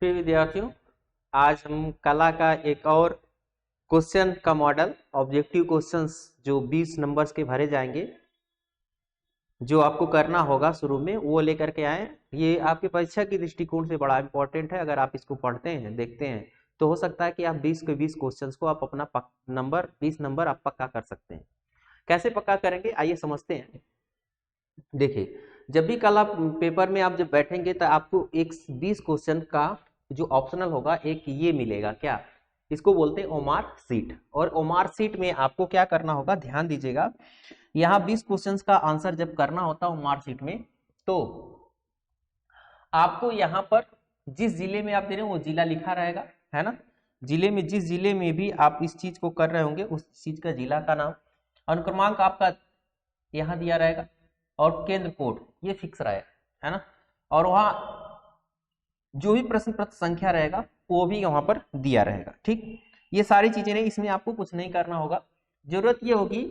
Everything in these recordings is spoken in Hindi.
प्रिय विद्यार्थियों, आज हम कला का एक और क्वेश्चन का मॉडल ऑब्जेक्टिव क्वेश्चंस जो 20 नंबर्स के भरे जाएंगे, जो आपको करना होगा शुरू में, वो लेकर के आए। ये आपकी परीक्षा की दृष्टिकोण से बड़ा इंपॉर्टेंट है। अगर आप इसको पढ़ते हैं, देखते हैं, तो हो सकता है कि आप 20 के 20 क्वेश्चंस को आप अपना नंबर 20 नंबर आप पक्का कर सकते हैं। कैसे पक्का करेंगे, आइए समझते हैं। देखिए, जब भी कला पेपर में आप जब बैठेंगे तो आपको एक 20 क्वेश्चन का जो ऑप्शनल होगा, एक ये मिलेगा। क्या इसको बोलते हैं? ओमार सीट। और ओमार सीट में आपको क्या करना होगा, ध्यान दीजिएगा। यहाँ 20 क्वेश्चंस का आंसर जब करना होता है ओमार सीट में, तो आपको यहाँ पर जिस जिले में आप दे रहे हो वो जिला लिखा रहेगा, है ना। जिले में, जिस जिले में भी आप इस चीज को कर रहे होंगे, उस चीज का जिला का नाम, अनुक्रमांक आपका यहाँ दिया रहेगा, और केंद्र कोड ये फिक्स रहेगा, है ना। और वहां जो भी प्रश्न पत्र संख्या रहेगा वो भी वहां पर दिया रहेगा। ठीक, ये सारी चीजें नहीं, इसमें आपको कुछ नहीं करना होगा। जरूरत ये होगी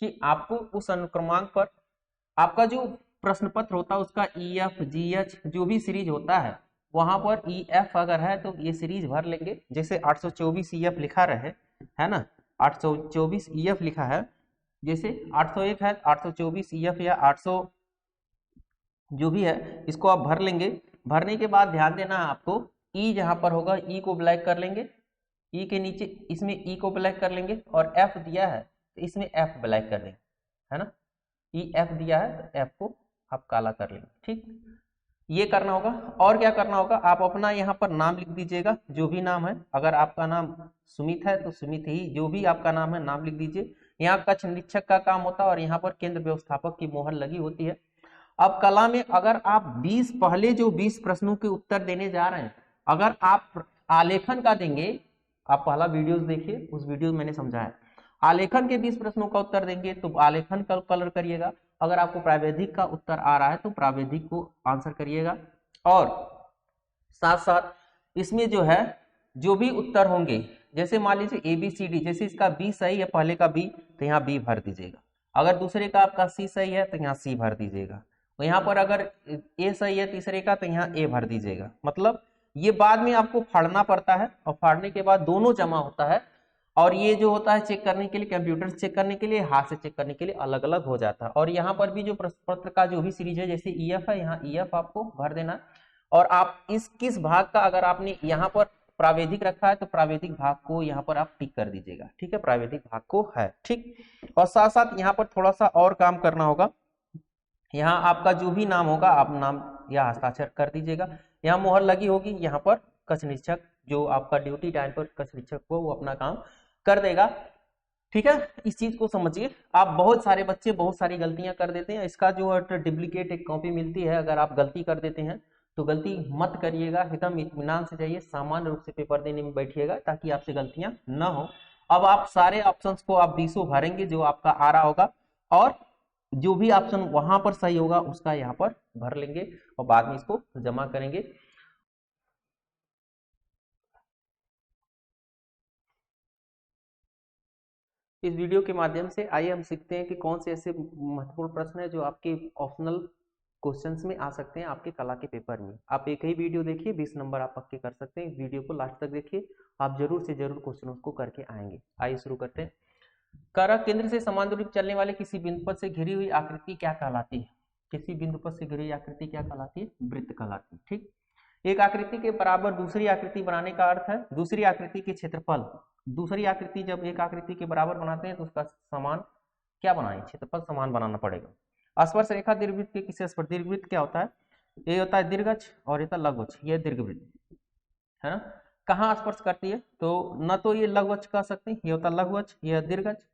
कि आपको उस अनुक्रमांक पर आपका जो प्रश्न पत्र होता है उसका EF GH जो भी सीरीज होता है, वहां पर EF अगर है तो ये सीरीज भर लेंगे। जैसे 824 EF लिखा रहे, है ना, 824 EF लिखा है। जैसे 801 है, 824 EF या 800 जो भी है, इसको आप भर लेंगे। भरने के बाद ध्यान देना है आपको, ई जहां पर होगा ई को ब्लैक कर लेंगे, ई के नीचे इसमें ई को ब्लैक कर लेंगे, और एफ दिया है तो इसमें एफ ब्लैक कर लेंगे, है ना। ई एफ दिया है तो एफ को आप काला कर लेंगे। ठीक, ये करना होगा। और क्या करना होगा, आप अपना यहाँ पर नाम लिख दीजिएगा, जो भी नाम है। अगर आपका नाम सुमित है तो सुमित ही, जो भी आपका नाम है नाम लिख दीजिए। यहाँ कक्ष निरीक्षक का काम होता है, और यहाँ पर केंद्र व्यवस्थापक की मोहर लगी होती है। अब कला में अगर आप 20 पहले जो 20 प्रश्नों के उत्तर देने जा रहे हैं, अगर आप आलेखन का देंगे, आप पहला वीडियो देखिए, उस वीडियो में मैंने समझाया, आलेखन के 20 प्रश्नों का उत्तर देंगे तो आलेखन का कलर करिएगा। अगर आपको प्रावैधिक का उत्तर आ रहा है तो प्रावैधिक को आंसर करिएगा। और साथ साथ इसमें जो है, जो भी उत्तर होंगे, जैसे मान लीजिए ABCD, जैसे इसका B सही है, पहले का B, तो यहाँ B भर दीजिएगा। अगर दूसरे का आपका C सही है तो यहाँ C भर दीजिएगा। तो यहाँ पर अगर A सही है तीसरे का, तो यहाँ A भर दीजिएगा। मतलब ये बाद में आपको फाड़ना पड़ता है, और फाड़ने के बाद दोनों जमा होता है। और ये जो होता है चेक करने के लिए, कंप्यूटर से चेक करने के लिए, हाथ से चेक करने के लिए अलग अलग हो जाता है। और यहाँ पर भी जो प्रश्न पत्र का जो भी सीरीज है, जैसे EF है, यहाँ EF आपको भर देना। और आप इस किस भाग का, अगर आपने यहाँ पर प्रावैधिक रखा है तो प्रावैधिक भाग को यहाँ पर आप टिक कर दीजिएगा। ठीक है, प्रावैधिक भाग को है। ठीक, और साथ साथ यहाँ पर थोड़ा सा और काम करना होगा। यहाँ आपका जो भी नाम होगा, आप नाम या हस्ताक्षर कर दीजिएगा। यहाँ मोहर लगी होगी, यहाँ पर कक्ष निरीक्षक जो आपका ड्यूटी टाइम पर कक्ष निरीक्षक को वो अपना काम कर देगा। ठीक है, इस चीज को समझिए। आप बहुत सारे बच्चे बहुत सारी गलतियां कर देते हैं। इसका जो डुप्लीकेट एक कॉपी मिलती है, अगर आप गलती कर देते हैं तो गलती मत करिएगा, एकदम इत्मीनान से जाइए, सामान्य रूप से पेपर देने में बैठिएगा, ताकि आपसे गलतियां न हो। अब आप सारे ऑप्शंस को आप 20 भरेंगे जो आपका आ रहा होगा, और जो भी ऑप्शन वहां पर सही होगा उसका यहाँ पर भर लेंगे, और बाद में इसको जमा करेंगे। इस वीडियो के माध्यम से आइए हम सीखते हैं कि कौन से ऐसे महत्वपूर्ण प्रश्न है जो आपके ऑप्शनल क्वेश्चंस में आ सकते हैं आपके कला के पेपर में। आप एक ही वीडियो देखिए, 20 नंबर आप पक्के कर सकते हैं। इस वीडियो को लास्ट तक देखिए, आप जरूर से जरूर क्वेश्चनों को करके आएंगे। आइए शुरू करते हैं। कारक केंद्र से समान दूरी पर चलने वाले किसी बिंदु पथ से घिरी हुई आकृति क्या कहलाती है? किसी बिंदु पथ से घिरी हुई आकृति क्या कहलाती है? वृत्त कहलाती है। ठीक, एक आकृति के बराबर दूसरी आकृति बनाने का अर्थ है दूसरी आकृति के क्षेत्रफल। दूसरी आकृति जब एक आकृति के बराबर बनाते हैं तो उसका समान क्या बनाए? क्षेत्रफल समान बनाना पड़ेगा। स्पर्श रेखा दीर्घवृत्त के किसी स्पर्श, दीर्घवृत्त क्या होता है? ये होता है दीर्घच, और ये लघुच, ये दीर्घवृत्त, है ना। कहाँ स्पर्श करती है? तो न तो ये लघुवच कह सकते हैं, ये होता है लघुवच, यह दीर्घच,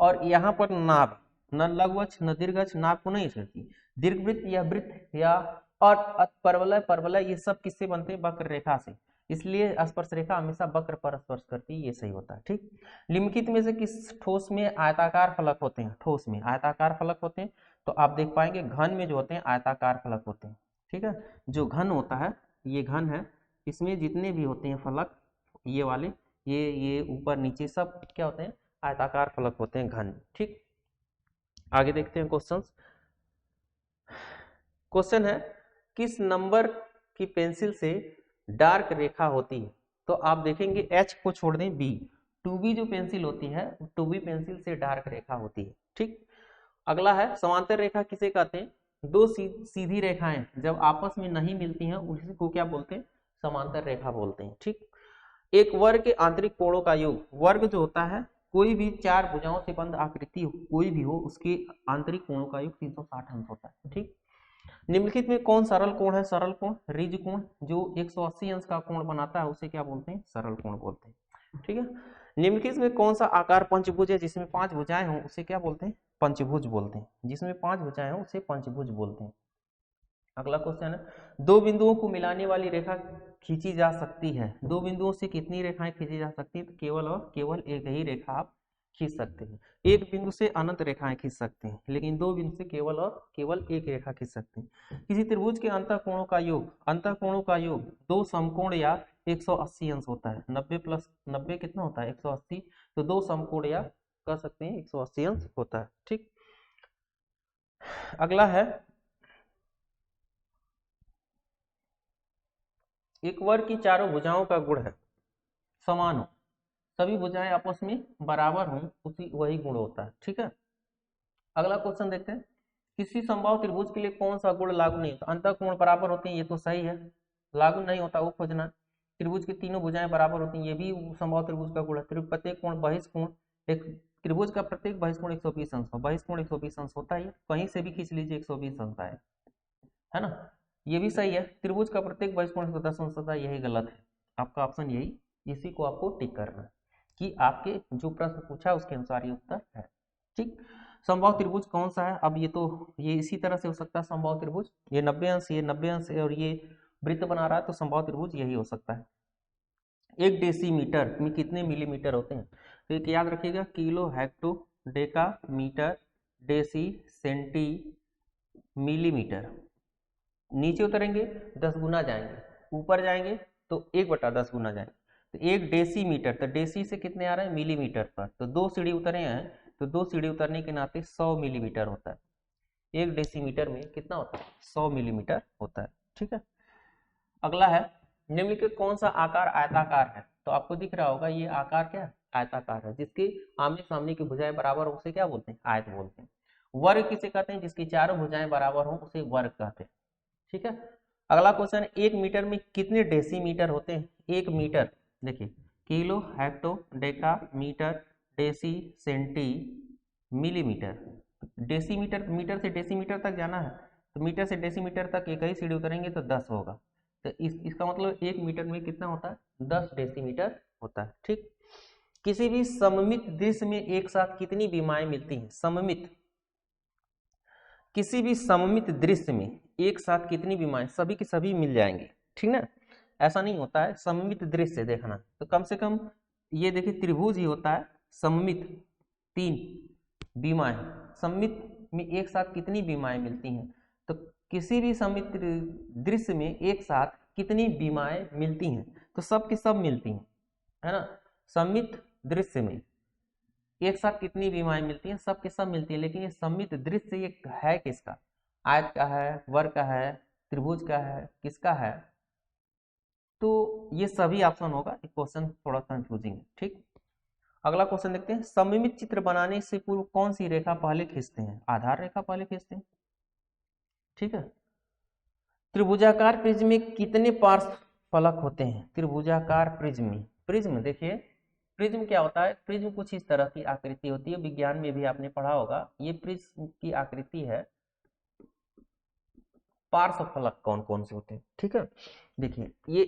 और यहाँ पर नाभ, न लघुवच न दीर्घच, नाभ को नहीं छेड़ती। दीर्घवृत्त या वृत्त या और परवलय, परवलय, ये सब किससे बनते हैं? वक्र रेखा से। इसलिए स्पर्श रेखा हमेशा वक्र पर स्पर्श करती है, ये सही होता है। ठीक, निम्नलिखित में से किस ठोस में आयताकार फलक होते हैं? ठोस में आयताकार फलक होते हैं, तो आप देख पाएंगे घन में जो होते हैं आयताकार फलक होते हैं। ठीक है, जो घन होता है, ये घन है, इसमें जितने भी होते हैं फलक, ये वाले, ये ऊपर नीचे सब क्या होते हैं? आयताकार फलक होते हैं, घन। ठीक, आगे देखते हैं क्वेश्चन। क्वेश्चन है, किस नंबर की पेंसिल से डार्क रेखा होती है तो आप देखेंगे एच को छोड़ दें बी, 2B जो पेंसिल होती है 2B पेंसिल से डार्क रेखा होती है। ठीक, अगला है समांतर रेखा किसे कहते हैं? दो सीधी रेखाएं जब आपस में नहीं मिलती हैं उसी को क्या बोलते हैं? समांतर रेखा बोलते हैं। ठीक, एक वर्ग के आंतरिक कोणों का योग, वर्ग जो होता है कोई भी चार भुजाओं से बंद आकृति कोई भी हो उसके आंतरिक कोणों का योग 360 अंश होता है। ठीक, निम्नलिखित में कौन सरल कोण है? सरल कोण रिज कोण जो 180 अंश का कोण बनाता है उसे क्या बोलते हैं? सरल कोण बोलते हैं। ठीक है, निम्नलिखित में कौन सा आकार पंचभुज है जिसमें 5 भुजाएं हों उसे क्या बोलते हैं? पंचभुज बोलते हैं। जिसमें 5 भुजाएं हों उसे पंचभुज बोलते हैं। अगला क्वेश्चन है, दो बिंदुओं को मिलाने वाली रेखा खींची जा सकती है, दो बिंदुओं से कितनी रेखाएं खींची जा सकती है? तो केवल और केवल एक ही रेखा आप खींच सकते हैं। एक बिंदु से अनंत रेखाएं खींच सकते हैं लेकिन दो बिंदु से केवल और केवल एक रेखा खींच सकते हैं। किसी त्रिभुज के अंतःकोणों का योग, अंतःकोणों का योग दो समकोण या 180 अंश होता है। 90 प्लस 90 कितना होता है? 180, तो दो समकोण या कह सकते हैं 180 अंश होता है। ठीक, अगला है, एक वर्ग की चारों भुजाओं का गुण है समान हो, सभी भुजाएं आपस में बराबर हों उसी वही गुण होता है। ठीक है, अगला क्वेश्चन देखते हैं, किसी समबाहु त्रिभुज के लिए कौन सा गुण लागू नहीं होता? अंतःकोण बराबर होते हैं, ये तो सही है, लागू नहीं होता वो खोजना। त्रिभुज की तीनों भुजाएं बराबर होती हैं, ये भी समबाहु त्रिभुज का गुण है। प्रत्येक कोण बहिष्कोण, एक त्रिभुज का प्रत्येक बहिष्कोण 120 अंश हो, बहिष्कोण 120 अंश होता है, कहीं से भी खींच लीजिए 120 अंश है ना, ये भी सही है। त्रिभुज का प्रत्येक बहिष्कोण 110 अंश होता है, यही गलत है। आपका ऑप्शन यही, इसी को आपको टिक करना है कि आपके जो प्रश्न पूछा उसके अनुसार ये उत्तर है। ठीक, समबाहु त्रिभुज कौन सा है? अब ये इसी तरह से हो सकता है समबाहु त्रिभुज, ये 90 अंश, ये 90 अंश और ये वृत्त बना रहा है तो समबाहु त्रिभुज यही हो सकता है। एक डेसीमीटर में कितने मिलीमीटर होते हैं? तो एक याद रखिएगा, kilo, hecto, deca, metre, deci, centi, millimetre. नीचे उतरेंगे 10 गुना जाएंगे, ऊपर जाएंगे तो 1/10 गुना जाएंगे। तो एक डेसीमीटर, तो डेसी से कितने आ रहे हैं? मिलीमीटर पर, तो 2 सीढ़ी उतरे हैं तो 2 सीढ़ी उतरने के नाते 100 मिलीमीटर होता है। एक डेसीमीटर में कितना होता है? 100 मिलीमीटर होता है। ठीक है, अगला है, निम्नलिखित कौन सा आकार आयताकार है? तो आपको दिख रहा होगा ये आकार क्या? आयताकार है, जिसके आमने सामने की भुजाएं बराबर हो उसे क्या बोलते हैं? आयत बोलते हैं। वर्ग किसे कहते हैं? जिसकी चारों भुजाएं बराबर हो उसे वर्ग कहते हैं। ठीक है, अगला क्वेश्चन है, एक मीटर में कितने डेसीमीटर होते हैं? एक मीटर देखिए, kilo, hecto, deca, metre, deci, centi, millimetre. Decimetre, metre से डेसीमीटर तक जाना है तो मीटर से डेसीमीटर तक एक ही सीढ़ी उतरेंगे तो 10 होगा। तो इसका मतलब एक मीटर में कितना होता है? 10 डेसीमीटर होता है। ठीक, किसी भी सममित दृश्य में एक साथ कितनी विमाएं मिलती हैं? सममित, किसी भी सममित दृश्य में एक साथ कितनी विमाएं? सभी की सभी मिल जाएंगे। ठीक ना, ऐसा नहीं होता है, सममित दृश्य देखना तो कम से कम ये देखिए त्रिभुज ही होता है सममित, 3 विमाएं, सममित में एक साथ कितनी विमाएं मिलती हैं? तो किसी भी सममित दृश्य में एक साथ कितनी विमाएं मिलती हैं? तो सब की सब मिलती हैं, है ना। सममित दृश्य में एक साथ कितनी विमाएं मिलती हैं? सब के सब मिलती है, लेकिन ये सममित दृश्य ये है किसका? आयत का है, वर्ग का है, त्रिभुज का है, किसका है? तो ये सभी ऑप्शन होगा, ये क्वेश्चन थोड़ा कंफ्यूजिंग है। ठीक, अगला क्वेश्चन देखते हैं, सममित चित्र बनाने से पूर्व कौन सी रेखा पहले खींचते हैं? आधार रेखा पहले खींचते हैं। ठीक है, त्रिभुजाकार प्रिज्म में कितने पार्श्व फलक होते हैं? त्रिभुजाकार प्रिज्म में, प्रिज्म देखिए, प्रिज्म क्या होता है? प्रिज्म कुछ इस तरह की आकृति होती है, विज्ञान में भी आपने पढ़ा होगा। ये प्रिज्म की आकृति है। पार्श्व फलक कौन कौन से होते हैं? ठीक है, देखिए ये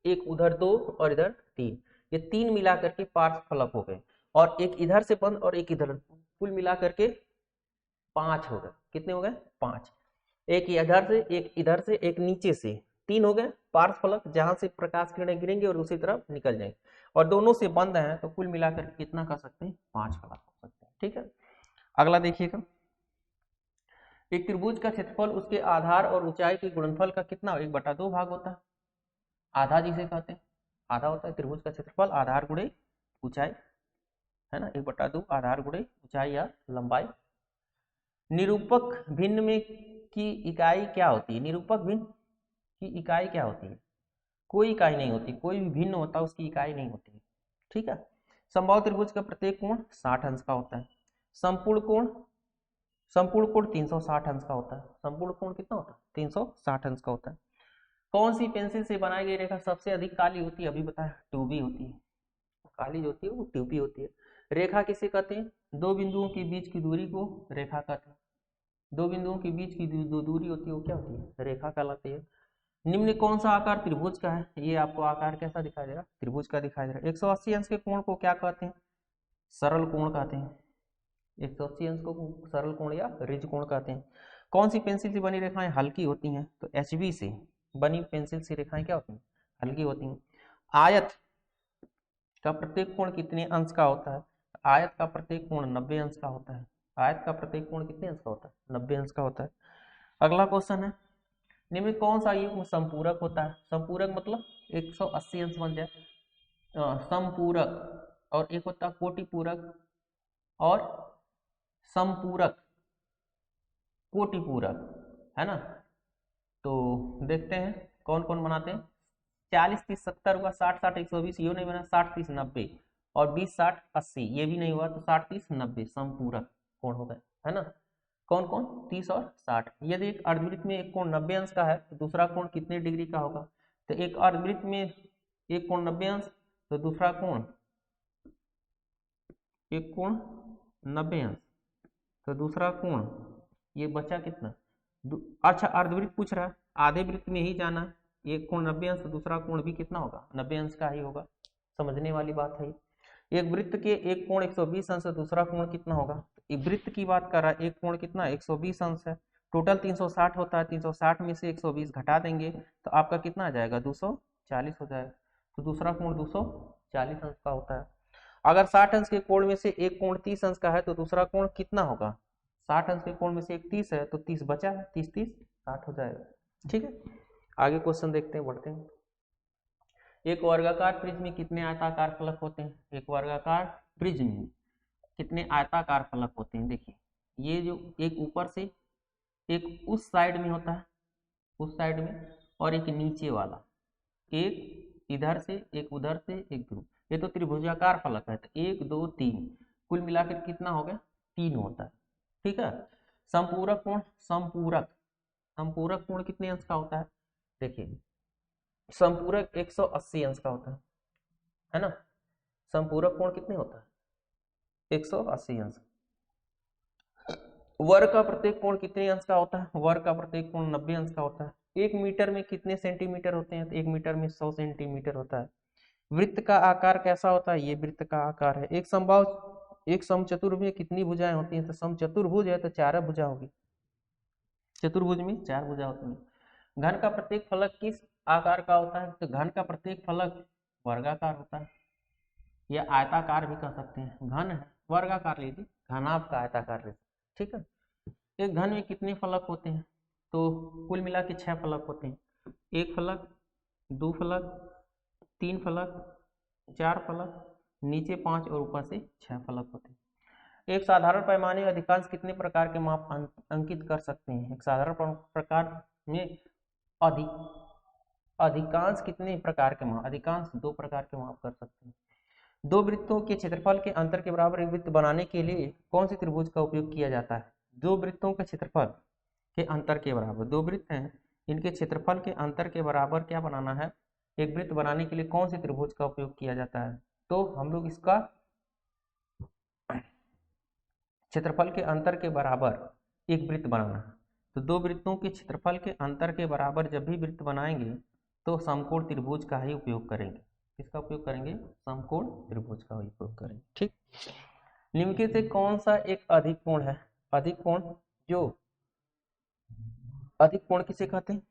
एक उधर 2 और इधर 3, ये 3 मिला करके पार्श्व फलक हो गए, और एक इधर से बंद और एक इधर, कुल मिला करके 5 हो गए। कितने हो गए? 5। एक इधर से, एक इधर से, एक नीचे से, 3 हो गए पार्श्व फलक, जहां से प्रकाश किरणें गिरेंगे और दूसरी तरफ निकल जाएंगे, और दोनों से बंद हैं तो कुल मिलाकर कितना कर सकते हैं? 5 फलक हो सकते हैं। ठीक है, अगला देखिएगा, एक त्रिभुज का क्षेत्रफल उसके आधार और ऊंचाई के गुणनफल का कितना 1/2 भाग होता है? आधा जिसे कहते हैं, आधा होता है त्रिभुज का क्षेत्रफल, आधार गुणे ऊंचाई, है ना, 1/2 आधार गुणे ऊंचाई या लंबाई। निरूपक भिन्न में की इकाई क्या होती है? निरूपक भिन्न की इकाई क्या होती है? कोई इकाई नहीं होती, कोई भी भिन्न होता है उसकी इकाई नहीं होती है। ठीक है। समबाहु त्रिभुज का प्रत्येक कोण 60 अंश का होता है। संपूर्ण कोण 360 अंश का होता है। संपूर्ण कोण कितना होता है? 360 अंश का होता है। कौन सी पेंसिल से बनाई गई रेखा सबसे अधिक काली होती है? अभी बताया, ट्यूबी होती है। काली जो होती है वो ट्यूबी होती है। रेखा किसे कहते हैं? दो बिंदुओं के बीच की दूरी को रेखा कहते हैं। दो बिंदुओं के बीच की जो दूरी होती है वो क्या होती है? रेखा कहलाती है। निम्न कौन सा आकार त्रिभुज का है? ये आपको आकार कैसा दिखाई दे रहा है? त्रिभुज का दिखाई दे रहा है। 180 अंश के कोण को क्या कहते हैं? सरल कोण कहते हैं। 180 अंश को सरल कोण या रिज कोण कहते हैं। कौन सी पेंसिल से बनी रेखाएं हल्की होती हैं? तो HB से बनी पेंसिल से रेखाएं क्या होती हैं? हल्की होती हैं। आयत का प्रत्येक कोण कितने अंश का होता है? आयत का प्रत्येक कोण 90 अंश का होता है। आयत का प्रत्येक कोण कितने अंश का होता है? 90 अंश का होता है। अगला क्वेश्चन है, निम्न कौन सा युग्म संपूरक होता है? संपूरक मतलब 180 अंश बन जाए। संपूरक और एक होता है कोटिपूरक और संपूरक, कोटिपूरक, है ना। तो देखते हैं कौन कौन बनाते हैं। 40 30 70 हुआ, 60 60 120 ये नहीं बना, 60 30 90 और 20 60 80 ये भी नहीं हुआ, तो 60 30 90 संपूरक कोण हो गए, है ना। कौन कौन? 30 और 60। यदि एक अर्धवृत्त में एक कोण 90 अंश का है तो दूसरा कोण कितने डिग्री का होगा? तो एक अर्धवृत्त में एक कोण 90 अंश, तो दूसरा कोण एक कोण 90 अंश, तो दूसरा कोण ये बचा कितना? अच्छा अर्धवृत्त पूछ रहा है, आधे वृत्त में ही जाना। एक कोण 90 अंश, तो दूसरा कोण भी कितना होगा? 90 अंश का ही होगा। समझने वाली बात है। एक वृत्त के एक कोण 120 अंश, दूसरा कोण कितना होगा? एक वृत्त की बात कर रहा है, एक कोण कितना 120 अंश है, टोटल 360 होता है। 360 में से 120 घटा देंगे तो आपका कितना आ जाएगा? 240 हो जाएगा। तो दूसरा कोण 240 अंश का होता है। अगर 60 अंश के कोण में से एक कोण 30 अंश का है तो दूसरा कोण कितना होगा? 60 अंश के कोण में से एक 30 है तो 30 बचा है, 30 30 60 हो जाएगा। ठीक है, आगे क्वेश्चन देखते हैं, बढ़ते हैं। एक वर्गाकार प्रिज्म में कितने आयताकार फलक होते हैं? एक वर्गाकार प्रिज्म में कितने आयताकार फलक होते हैं? देखिए, ये जो एक ऊपर से एक उस साइड में होता है, उस साइड में, और एक नीचे वाला, एक इधर से एक उधर से एक ग्रुप, ये तो त्रिभुजाकार फलक है। तो 1 2 3 कुल मिलाकर कितना हो गया? 3 होता है। ठीक है। संपूरक कोण, संपूरक कोण कितने अंश का होता है? देखिए, संपूरक 180 अंश का होता है ना। संपूरक कोण कितने होता है? 180 अंश। वर्ग का प्रत्येक कोण कितने अंश का होता है? वर्ग का प्रत्येक कोण 90 अंश का होता है। 1 मीटर में कितने सेंटीमीटर होते हैं? तो 1 मीटर में 100 सेंटीमीटर होता है। वृत्त का आकार कैसा होता है? ये वृत्त का आकार है। एक समचतुर्भुज में कितनी भुजाएं होती हैं? तो समचतुर्भुज है तो 4 भुजा होगी। चतुर्भुज में 4 भुजा होती है। घन का प्रत्येक फलक किस आकार का होता है? तो घन का प्रत्येक फलक वर्गाकार होता है, या आयताकार भी कह सकते हैं। घन है, वर्गाकार लीजिए, घनाभ का आयताकार लीजिए। ठीक है। एक घन में कितने फलक होते हैं? तो कुल मिला के 6 फलक होते हैं। 1 फलक, 2 फलक, 3 फलक, 4 फलक, नीचे 5 और ऊपर से 6 फलक होते हैं। एक साधारण पैमाने में अधिकांश कितने प्रकार के माप अंकित कर सकते हैं? एक साधारण प्रकार में अधिकांश कितने प्रकार के माप? अधिकांश 2 प्रकार के माप कर सकते हैं। दो वृत्तों के क्षेत्रफल के अंतर के बराबर एक वृत्त बनाने के लिए कौन सी त्रिभुज का उपयोग किया जाता है? दो वृत्तों के क्षेत्रफल के अंतर के बराबर, दो वृत्त हैं, इनके क्षेत्रफल के अंतर के बराबर क्या बनाना है? एक वृत्त बनाने के लिए कौन सी त्रिभुज का उपयोग किया जाता है? तो हम लोग इसका क्षेत्रफल के अंतर के बराबर एक वृत्त बनाना है। तो दो वृत्तों के क्षेत्रफल के अंतर के बराबर जब भी वृत्त बनाएंगे तो समकोण त्रिभुज का ही उपयोग करेंगे। किसका उपयोग करेंगे? समकोण त्रिभुज का उपयोग करेंगे। ठीक। निम्नलिखित से कौन सा एक अधिक कोण है? अधिक कोण, जो अधिक कोण किसे कहते हैं?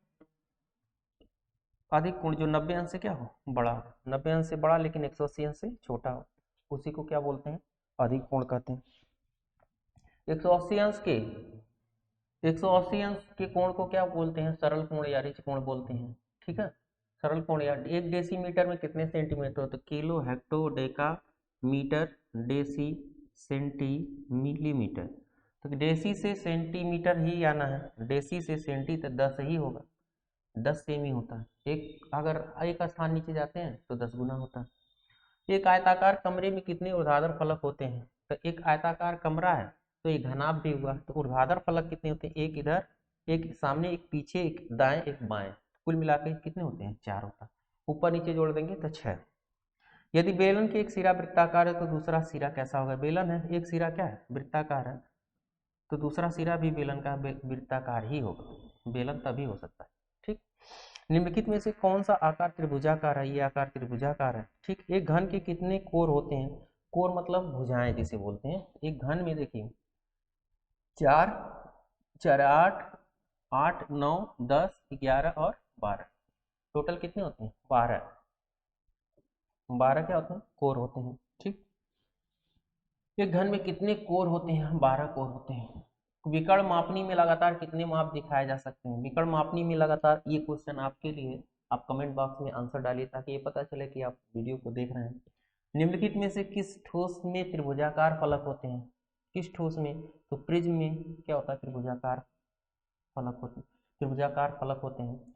अधिक कोण जो 90 अंश से क्या हो? बड़ा हो। 90 अंश से बड़ा लेकिन 180 अंश से छोटा हो, उसी को क्या बोलते हैं? अधिक कोण कहते हैं। 180 अंश के कोण को क्या बोलते हैं? सरल कोण या रिज कोण बोलते हैं। ठीक है। सरल कोण या 1 डेसीमीटर में कितने सेंटीमीटर? तो kilo, hecto, deca, metre, deci, centi, millimetre. तो डेसी से सेंटीमीटर ही आना है, डेसी से सेंटी तो 10 ही होगा। 10 सेमी होता है। एक अगर एक स्थान नीचे जाते हैं तो 10 गुना होता है। एक आयताकार कमरे में कितने ऊर्ध्वाधर फलक होते हैं? तो एक आयताकार कमरा है तो एक घनाभ भी हुआ, तो ऊर्ध्वाधर फलक कितने होते हैं? एक इधर, एक सामने, एक पीछे, एक दाएं, एक बाएं, कुल मिलाकर कितने होते हैं? 4 होता है। ऊपर नीचे जोड़ देंगे तो 6। यदि बेलन के एक सिरा वृत्ताकार है तो दूसरा सिरा कैसा होगा? बेलन है, एक सिरा क्या है? वृत्ताकार है, तो दूसरा सिरा भी बेलन का वृत्ताकार ही होगा। बेलन तभी हो सकता है। ठीक, निम्नलिखित में से कौन सा आकार त्रिभुजाकार है? ये आकार त्रिभुजाकार है। ठीक, एक घन के कितने कोर होते हैं? कोर मतलब भुजाएं जिसे बोलते हैं। एक घन में देखिए 4, 4, 8, 8, 9, 10, 11 और 12, टोटल कितने होते हैं? 12। 12 क्या होते हैं? कोर होते हैं। ठीक, एक घन में कितने कोर होते हैं? 12 कोर होते हैं। विकर्ण मापनी में लगातार कितने माप दिखाए जा सकते हैं? विकर्ण मापनी में लगातार, ये क्वेश्चन आपके लिए, आप कमेंट बॉक्स में आंसर डालिए ताकि ये पता चले कि आप वीडियो को देख रहे हैं। निम्नलिखित में से किस ठोस में त्रिभुजाकार फलक होते हैं? किस ठोस में? तो प्रिज्म में क्या होता है? त्रिभुजाकार फलक होते हैं। त्रिभुजाकार फलक होते हैं।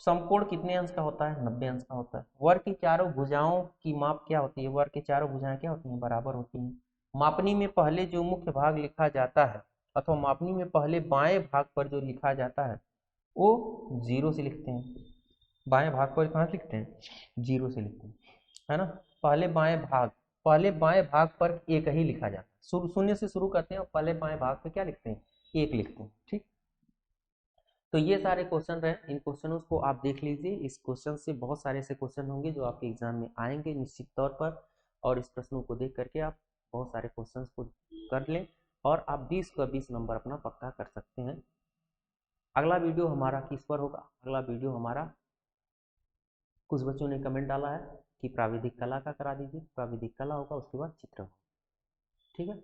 समकोण कितने अंश का होता है? 90 अंश का होता है। वर्ग की चारों भुजाओं की माप क्या होती है? वर्ग की चारों भुजाएं क्या होती हैं? बराबर होती हैं। मापनी में पहले जो मुख्य भाग लिखा जाता है, अथवा मापनी में पहले बाएं भाग पर जो लिखा जाता है वो 0 से लिखते हैं। बाएं भाग पर कहाँ से लिखते हैं? 0 से लिखते हैं, है ना। पहले बाएं भाग पर एक ही लिखा जाता है। शुरू शून्य से शुरू करते हैं और पहले बाएं भाग पे क्या लिखते हैं? एक लिखते हैं। ठीक, तो ये सारे क्वेश्चन रहे। इन क्वेश्चनों को आप देख लीजिए। इस क्वेश्चन से बहुत सारे ऐसे क्वेश्चन होंगे जो आपके एग्जाम में आएंगे निश्चित तौर पर, और इस प्रश्नों को देख करके आप बहुत सारे क्वेश्चन को कर लें और आप 20 का 20 नंबर अपना पक्का कर सकते हैं। अगला वीडियो हमारा किस पर होगा? अगला वीडियो हमारा, कुछ बच्चों ने कमेंट डाला है कि प्राविधिक कला का करा दीजिए। प्राविधिक कला होगा, उसके बाद चित्र होगा। ठीक है।